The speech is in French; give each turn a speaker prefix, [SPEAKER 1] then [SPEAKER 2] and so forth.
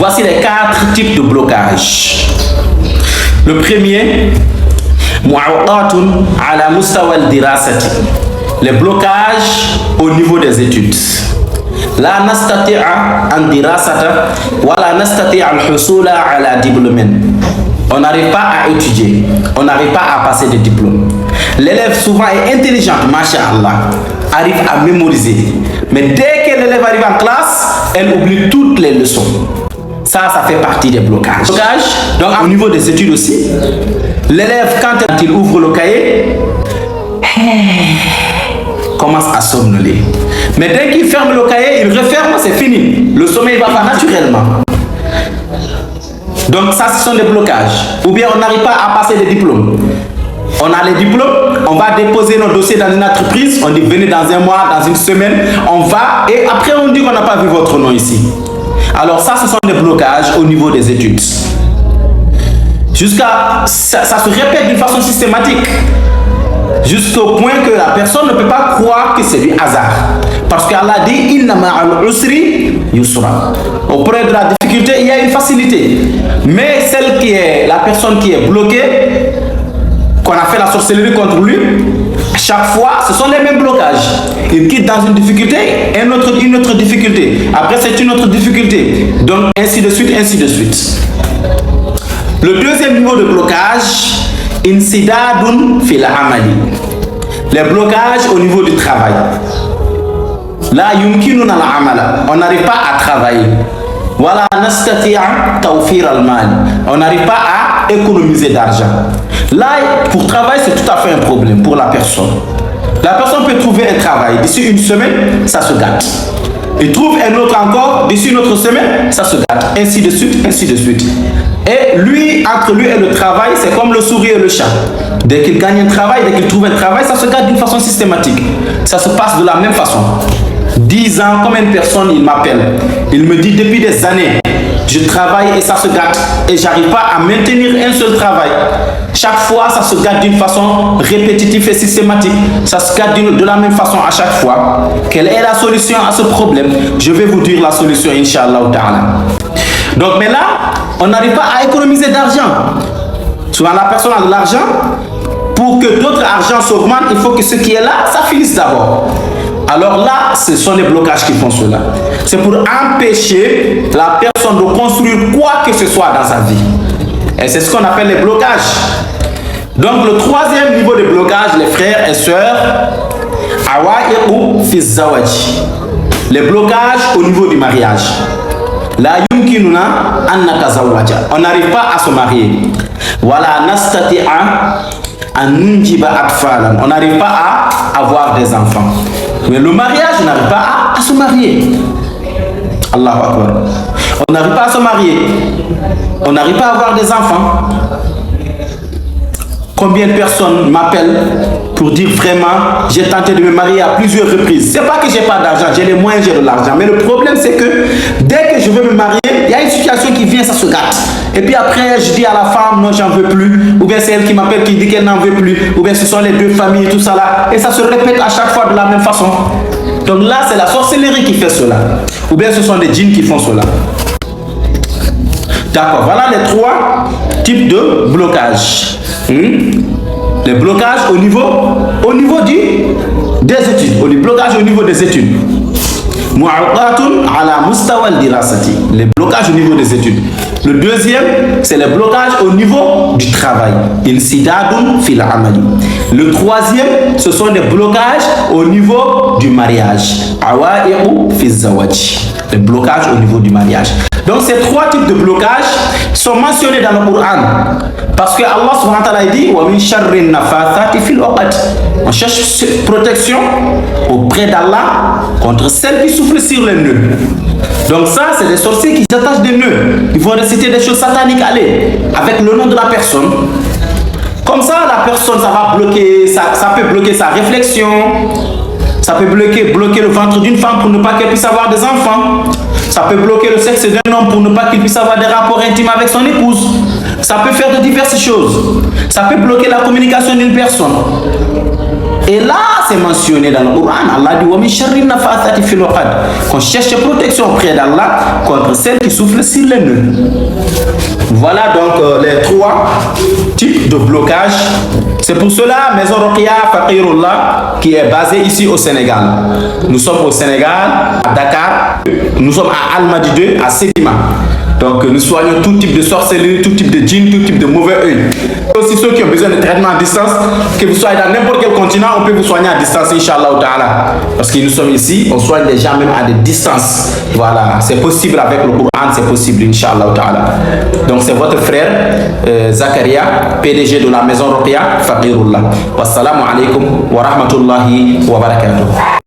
[SPEAKER 1] Voici les 4 types de blocage. Le premier, mu'awqatun ala mustawa al-dirasati. Les blocages au niveau des études. La nastati'a an dirasata wa la nastati'a al-husula ala diplômen. On n'arrive pas à étudier, on n'arrive pas à passer des diplômes. L'élève souvent est intelligente, masha'Allah, arrive à mémoriser. Mais dès que l'élève arrive en classe, elle oublie toutes les leçons. Ça fait partie des blocages. Donc au niveau des études aussi, l'élève quand il ouvre le cahier, commence à somnoler. Mais dès qu'il ferme le cahier, il referme, c'est fini. Le sommeil va pas naturellement. Donc ça, ce sont des blocages. Ou bien on n'arrive pas à passer des diplômes. On a les diplômes, on va déposer nos dossiers dans une entreprise, on dit venez dans un mois, dans une semaine, on va, et après on dit qu'on n'a pas vu votre nom ici. Alors ça, ce sont des blocages au niveau des études. Ça se répète d'une façon systématique. Jusqu'au point que la personne ne peut pas croire que c'est du hasard. Parce qu'Allah dit inna ma'al usri yusra. Auprès de la difficulté, il y a une facilité. Mais la personne qui est bloquée, qu'on a fait la sorcellerie contre lui, chaque fois, ce sont les mêmes blocages. Il quitte dans une difficulté, une autre difficulté. Après, c'est une autre difficulté. Donc, ainsi de suite, ainsi de suite. Le deuxième niveau de blocage, insidadun fil amali. Les blocages au niveau du travail. La yumkinuna al-amala. On n'arrive pas à travailler. Voilà, nastati'a tawfir al-mal. On n'arrive pas à économiser d'argent. Là, pour travailler, c'est tout à fait un problème pour la personne. La personne peut trouver un travail. D'ici une semaine, ça se gâte. Il trouve un autre encore. D'ici une autre semaine, ça se gâte. Ainsi de suite, ainsi de suite. Et lui, entre lui et le travail, c'est comme le souris et le chat. Dès qu'il gagne un travail, dès qu'il trouve un travail, ça se gâte d'une façon systématique. Ça se passe de la même façon. 10 ans, combien de personnes il m'appelle? Il me dit depuis des années, je travaille et ça se gâte. Et j'arrive pas à maintenir un seul travail. Chaque fois, ça se gâte d'une façon répétitive et systématique. Ça se gâte de la même façon à chaque fois. Quelle est la solution à ce problème? Je vais vous dire la solution, Inch'Allah ta'ala. Donc, mais là, on n'arrive pas à économiser d'argent. Souvent, la personne a de l'argent. Pour que d'autres argent s'augmentent, il faut que ce qui est là, ça finisse d'abord. Alors là, ce sont les blocages qui font cela. C'est pour empêcher la personne de construire quoi que ce soit dans sa vie. Et c'est ce qu'on appelle les blocages. Donc le troisième niveau de blocage, les frères et sœurs, awa'iqu fi zawaji. Les blocages au niveau du mariage. La yumkinuna an natazawwaja. On n'arrive pas à se marier. Wala nastati'a an nunjiba atfalan. On n'arrive pas à avoir des enfants. Mais le mariage, on n'arrive pas à se marier. Allahu Akbar. On n'arrive pas à se marier. On n'arrive pas à avoir des enfants. Combien de personnes m'appellent pour dire vraiment, j'ai tenté de me marier à plusieurs reprises. C'est pas que j'ai pas d'argent, j'ai les moyens, j'ai de l'argent. Mais le problème, c'est que dès que je veux me marier, il y a une situation qui vient, ça se gâte. Et puis après, je dis à la femme, non, j'en veux plus. Ou bien c'est elle qui m'appelle, qui dit qu'elle n'en veut plus. Ou bien ce sont les deux familles, tout ça là. Et ça se répète à chaque fois de la même façon. Donc là, c'est la sorcellerie qui fait cela. Ou bien ce sont les djinns qui font cela. D'accord, voilà les 3 types de blocage. Les blocages au niveau des études. Les blocages au niveau des études. Mu'awqatun ala mustawa al-dirasati. Les blocages au niveau des études. Le deuxième, c'est les blocages au niveau du travail. Insidadun fil amali. Le troisième, ce sont des blocages au niveau du mariage. Awa'iqu fi zawaji. Les blocages au niveau du mariage. Donc ces 3 types de blocages sont mentionnés dans le Coran. Parce que Allah subhanahu wa ta'ala dit wa min sharri nafathati fil uqad. On cherche protection auprès d'Allah contre celles qui soufflent sur les nœuds. Donc ça, c'est des sorciers qui s'attachent des nœuds. Ils vont réciter des choses sataniques, allez, avec le nom de la personne. Comme ça, la personne, ça va bloquer, ça peut bloquer sa réflexion. Ça peut bloquer le ventre d'une femme pour ne pas qu'elle puisse avoir des enfants. Ça peut bloquer le sexe d'un homme pour ne pas qu'il puisse avoir des rapports intimes avec son épouse. Ça peut faire de diverses choses. Ça peut bloquer la communication d'une personne. Et là, c'est mentionné dans le Coran. Allah dit qu'on cherche protection auprès d'Allah contre celles qui soufflent sur les nœuds. Voilà donc les 3 types de blocage. C'est pour cela Maison Roqia Faqirullah qui est basée ici au Sénégal. Nous sommes au Sénégal, à Dakar. Nous sommes à Almadi 2, à Sédima. Donc nous soignons tout type de sorcellerie, tout type de djinn, tout type de mauvais œil. Aussi ceux qui ont besoin de traitement à distance, que vous soyez dans n'importe quel continent, on peut vous soigner à distance, Inch'Allah Ta'ala. Parce que nous sommes ici, on soigne les gens même à des distances. Voilà, c'est possible avec le Coran, c'est possible, Inch'Allah Ta'ala. Donc c'est votre frère Zakaria, PDG de la Maison Roqia Faqirullah. Wassalamu alaikum wa rahmatullahi wa barakatuh.